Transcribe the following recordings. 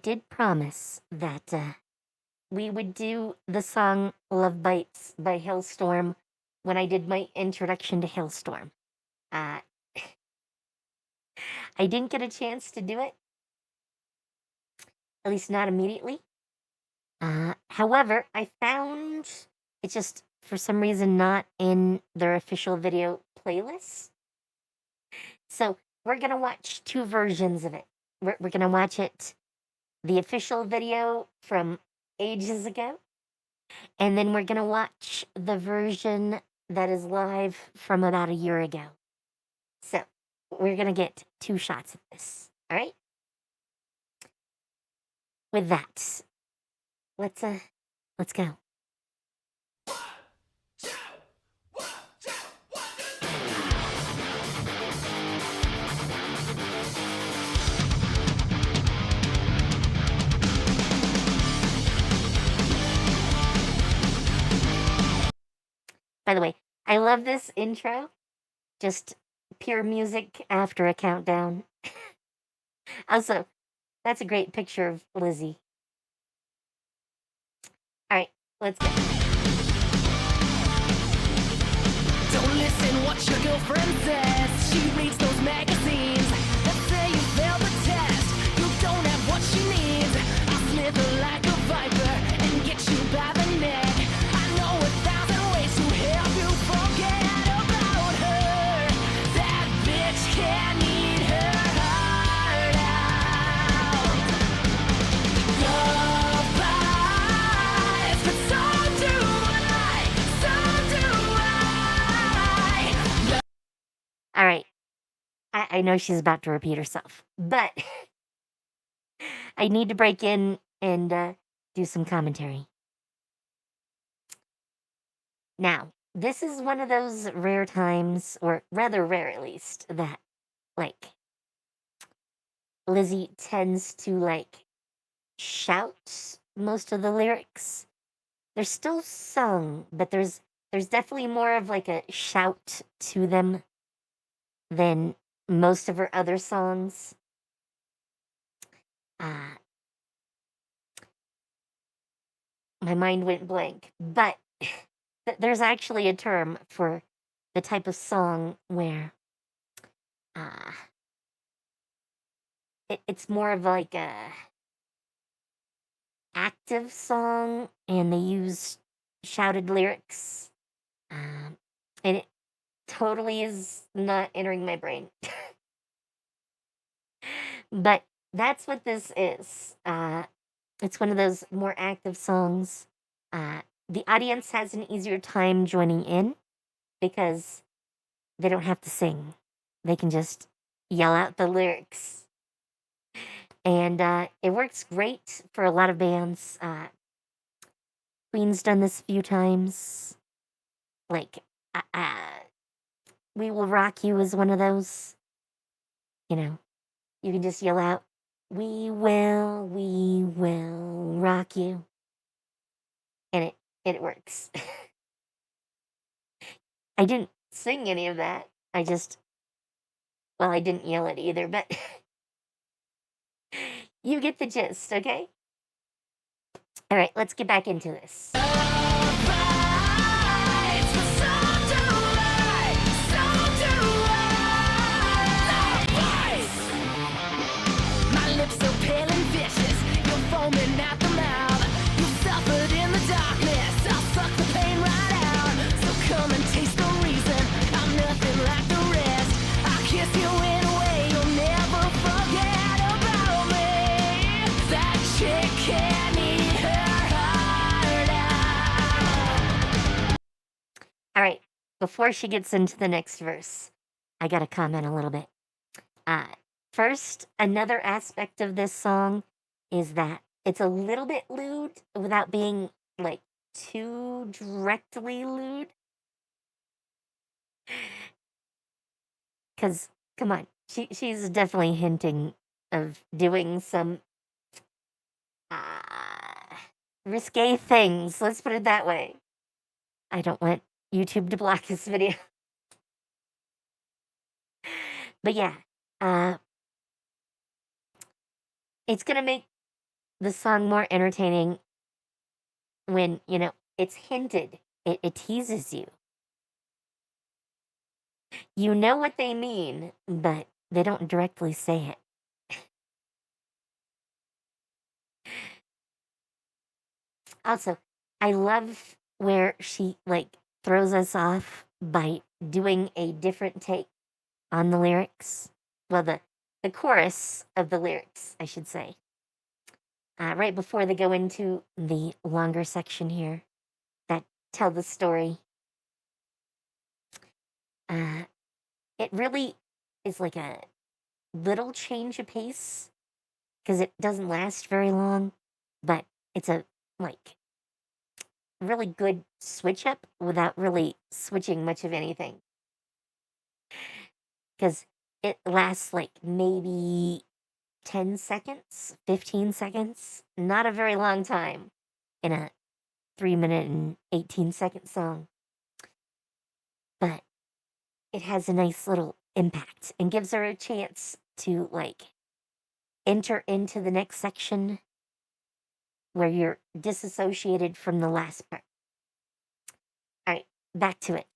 did promise that we would do the song Love Bites by Halestorm when I did my introduction to Halestorm. Uh, I didn't get a chance to do it, at least not immediately. However, I found it's just for some reason not in their official video playlist. So we're gonna watch two versions of it. We're gonna watch it, the official video from ages ago, and then we're gonna watch the version that is live from about a year ago. So we're gonna get two shots of this. All right. With that, let's go. By the way, I love this intro. Just pure music after a countdown. Also, that's a great picture of Lizzie. All right, let's go. Don't listen what your girlfriend says. She reads those magazines that say you failed the test. You don't have what she needs. I'll slither like a viper and get you by the neck. I know 1,000 ways to help you forget about her. That bitch can't eat her heart out. Love bites, but so do I. So do I. All right. I know she's about to repeat herself, but I need to break in and do some commentary. Now, this is one of those rare times, or rather rare at least, that, like, Lizzie tends to, like, shout most of the lyrics. They're still sung, but there's definitely more of, like, a shout to them than most of her other songs. My mind went blank, but there's actually a term for the type of song where it's more of like a active song and they use shouted lyrics, and it totally is not entering my brain. But that's what this is. It's one of those more active songs. The audience has an easier time joining in because they don't have to sing. They can just yell out the lyrics. And it works great for a lot of bands. Queen's done this a few times. Like, We Will Rock You is one of those. You know, you can just yell out, we will rock you. And it works. I didn't sing any of that. I didn't yell it either, but you get the gist, okay? All right, let's get back into this. So pale and vicious, you're foaming at the mouth. You suffered in the darkness, I'll suck the pain right out. So come and taste the reason I'm nothing like the rest. I'll kiss you in a way you'll never forget about me. That chick can't eat her heart out. All right, before she gets into the next verse, I gotta comment a little bit. First, another aspect of this song is that it's a little bit lewd without being, like, too directly lewd. Because, come on, she's definitely hinting of doing some risque things. Let's put it that way. I don't want YouTube to block this video. But yeah, it's gonna make the song more entertaining when, it's hinted. It teases you. You know what they mean, but they don't directly say it. Also, I love where she throws us off by doing a different take on the lyrics. Well, the chorus of the lyrics, I should say. Right before they go into the longer section here that tell the story. It really is like a little change of pace because it doesn't last very long, but it's a really good switch up without really switching much of anything. Because it lasts maybe 10 seconds, 15 seconds, not a very long time in a 3-minute and 18-second song. But it has a nice little impact and gives her a chance to enter into the next section where you're disassociated from the last part. All right, back to it.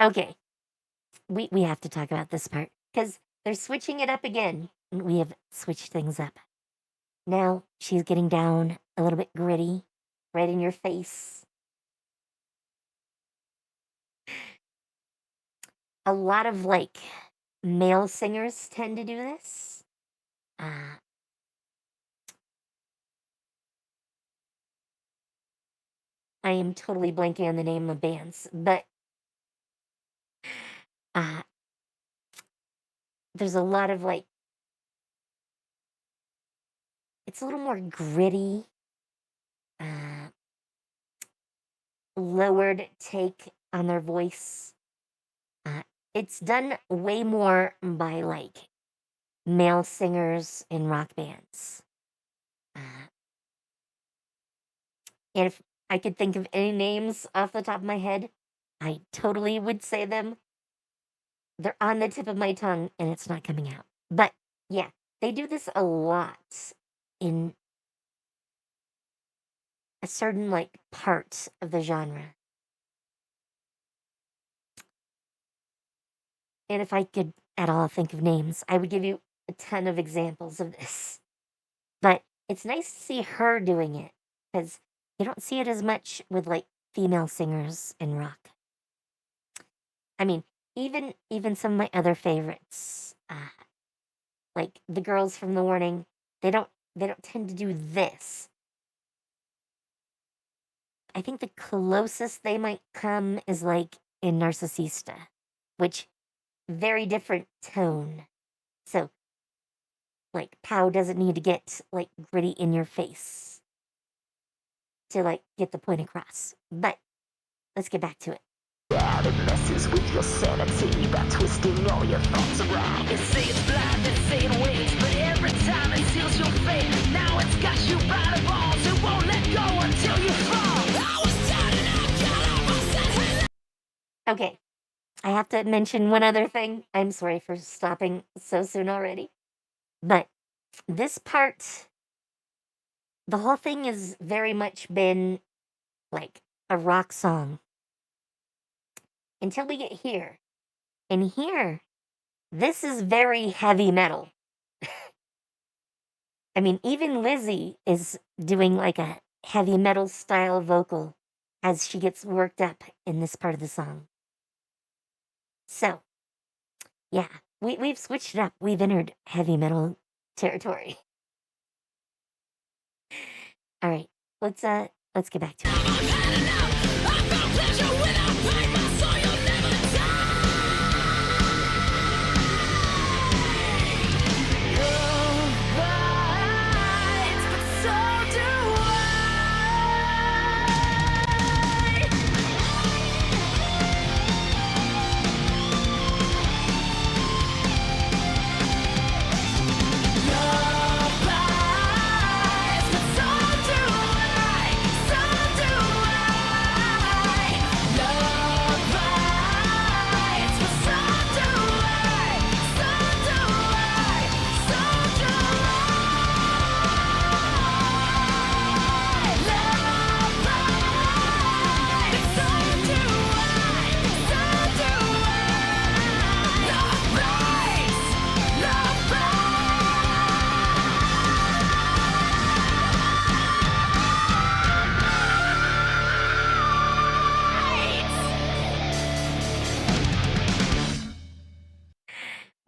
Okay, we have to talk about this part because they're switching it up again. We have switched things up. Now she's getting down a little bit gritty, right in your face. A lot of male singers tend to do this. I am totally blanking on the name of bands, but there's a lot of it's a little more gritty, lowered take on their voice. It's done way more by male singers in rock bands. And if I could think of any names off the top of my head, I totally would say them. They're on the tip of my tongue and it's not coming out. But yeah, they do this a lot in a certain part of the genre. And if I could at all think of names, I would give you a ton of examples of this. But it's nice to see her doing it because you don't see it as much with female singers in rock. I mean, even some of my other favorites, like the girls from The Warning, they don't tend to do this. I think the closest they might come is in Narcisista, which very different tone. So Pow doesn't need to get gritty in your face to get the point across. But let's get back to it. Yeah, it messes with your sanity by twisting all your thoughts around. They say it's blind, they say it waits, but every time it seals your fate. Now it's got you by the balls, it won't let go until you fall. I was starting out, got up, I said, hey. Okay, I have to mention one other thing. I'm sorry for stopping so soon already. But this part, the whole thing has very much been a rock song. Until we get here. And here, this is very heavy metal. I mean, even Lizzie is doing a heavy metal style vocal as she gets worked up in this part of the song. So, yeah, we've switched it up. We've entered heavy metal territory. All right, let's get back to it.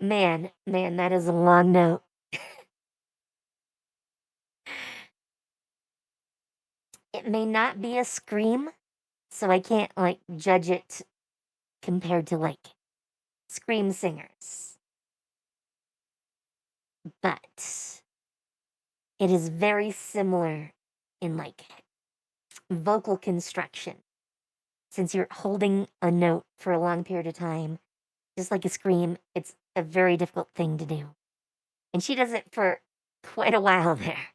Man, that is a long note. It may not be a scream, so I can't like judge it compared to like scream singers. But it is very similar in like vocal construction. Since you're holding a note for a long period of time, just like a scream, it's a very difficult thing to do. And she does it for quite a while there.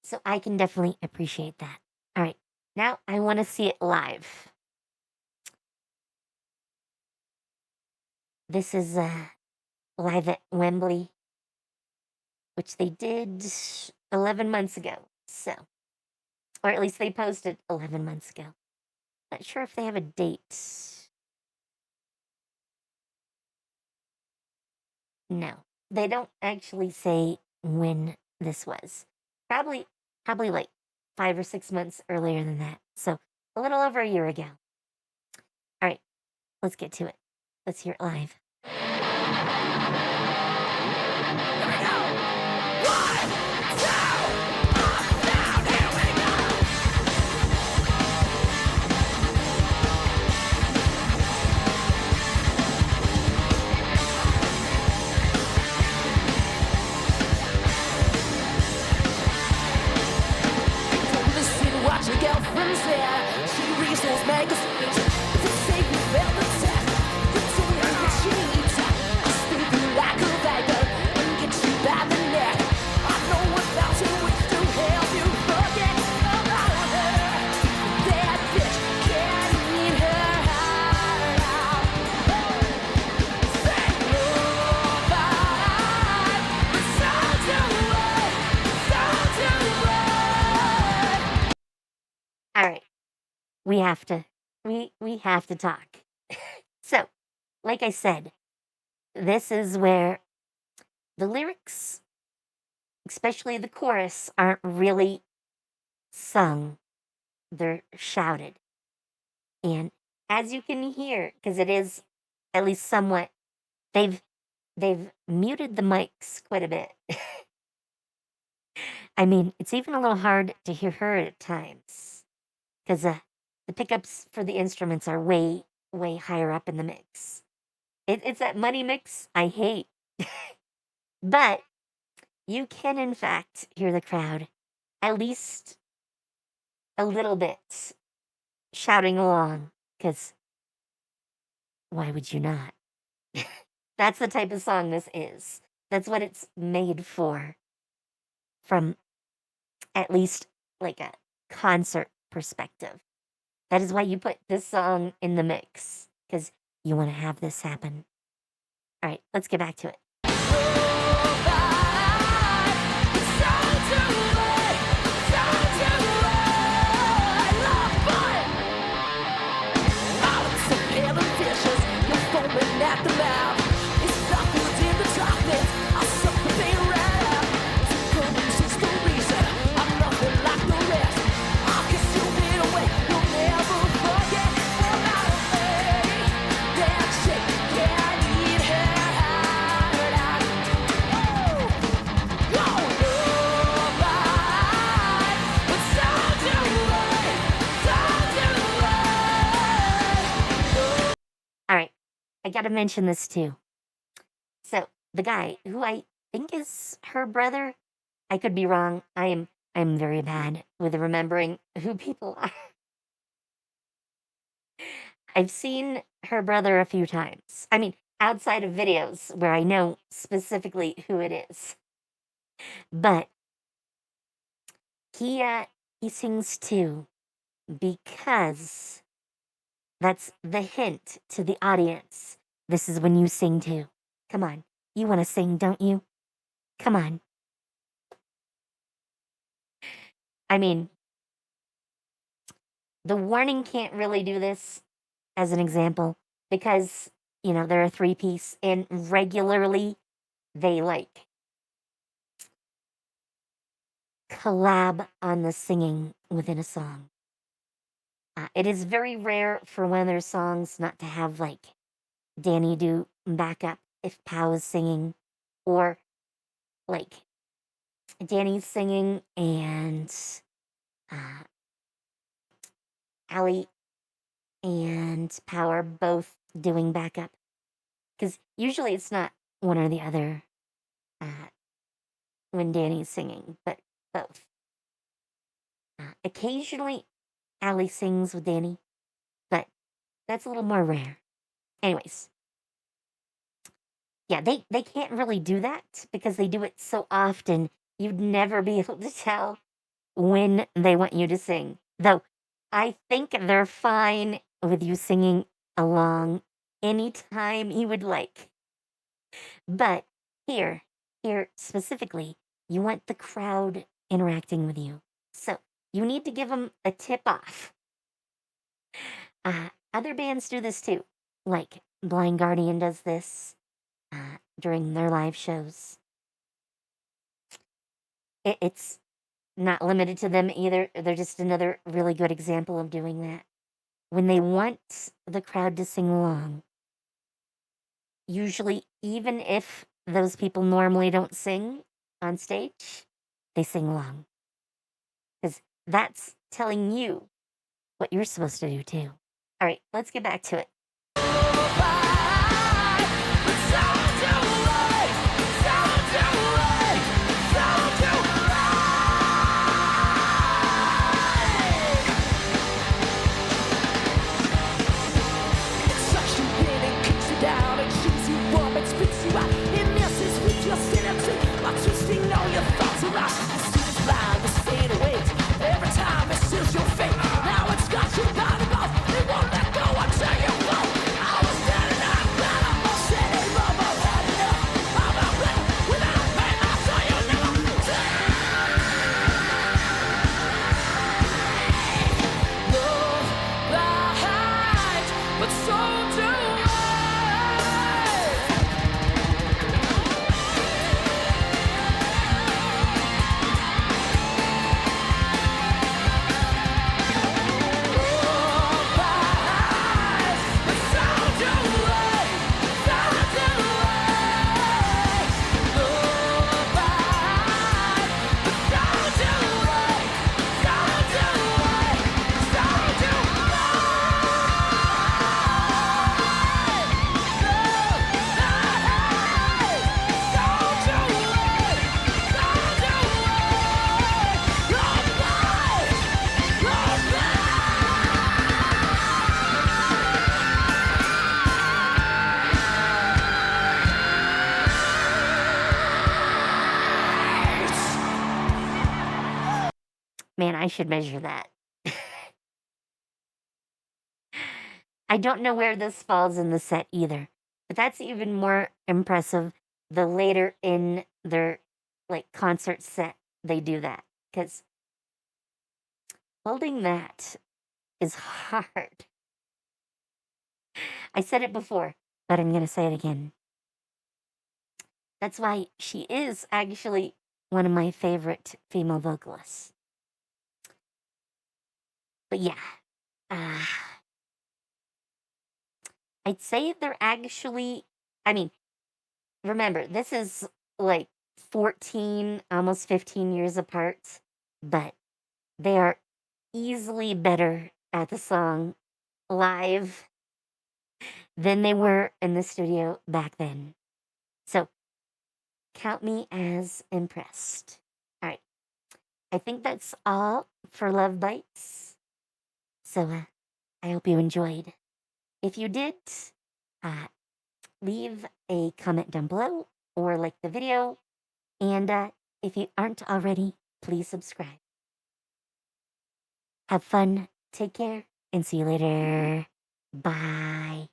So I can definitely appreciate that. All right, now I want to see it live. This is live at Wembley, which they did 11 months ago. So, or at least they posted 11 months ago. Not sure if they have a date. No, they don't actually say when this was. Probably, probably like 5 or 6 months earlier than that. So a little over a year ago. All right, let's get to it. Let's hear it live. Listen what your girlfriend said. She reads those magazines to say you failed the test. But don't know what she needs. Stay through like a viper and get you by the neck. I know without you we still help you forget about her. That bitch can't eat her heart out. Say nobody, but so do I, so do I. All right, we have to, we have to talk. So, like I said, this is where the lyrics, especially the chorus, aren't really sung. They're shouted. And as you can hear, because it is at least somewhat, they've muted the mics quite a bit. I mean, it's even a little hard to hear her at times because the pickups for the instruments are way higher up in the mix. It's that muddy mix I hate. But you can in fact hear the crowd at least a little bit shouting along because why would you not? That's the type of song this is. That's what it's made for, from at least like a concert perspective. That is why you put this song in the mix, because you want to have this happen. All right, let's get back to it. At the mouth, it's backwards in the darkness. I'll suck the pain right out. It's the reason I'm nothing like the rest. I'll kiss you in a way you'll never forget. About me, that chick can't eat her heart out. Oh, nobody, but so do I, so do I. All right, I got to mention this too. So the guy who I think is her brother, I could be wrong. I'm very bad with remembering who people are. I've seen her brother a few times. I mean, outside of videos where I know specifically who it is. But he sings too because that's the hint to the audience. This is when you sing too. Come on. You want to sing, don't you? Come on. I mean, the warning can't really do this as an example because, they're a three-piece and regularly they like collab on the singing within a song. It is very rare for one of their songs not to have like Danny do backup if Pow is singing, or like Danny's singing and uh, Allie and Pow are both doing backup. Because usually it's not one or the other uh, when Danny's singing, but both. Occasionally, Allie sings with Danny, but that's a little more rare. Anyways, yeah, they can't really do that because they do it so often. You'd never be able to tell when they want you to sing. Though I think they're fine with you singing along anytime you would like. But here, here specifically, you want the crowd interacting with you. So you need to give them a tip off. Other bands do this too. Like Blind Guardian does this during their live shows. It's not limited to them either. They're just another really good example of doing that. When they want the crowd to sing along, usually, even if those people normally don't sing on stage, they sing along. Because that's telling you what you're supposed to do too. All right, let's get back to it. Man, I should measure that. I don't know where this falls in the set either, but that's even more impressive the later in their like concert set they do that, because holding that is hard. I said it before, but I'm going to say it again. That's why she is actually one of my favorite female vocalists. But yeah, uh, I'd say they're actually, I mean, remember, this is like 14, almost 15 years apart, but they are easily better at the song live than they were in the studio back then. So count me as impressed. All right. I think that's all for Love Bites. So I hope you enjoyed. If you did, uh, leave a comment down below or like the video. And if you aren't already, please subscribe. Have fun, take care, and see you later. Bye.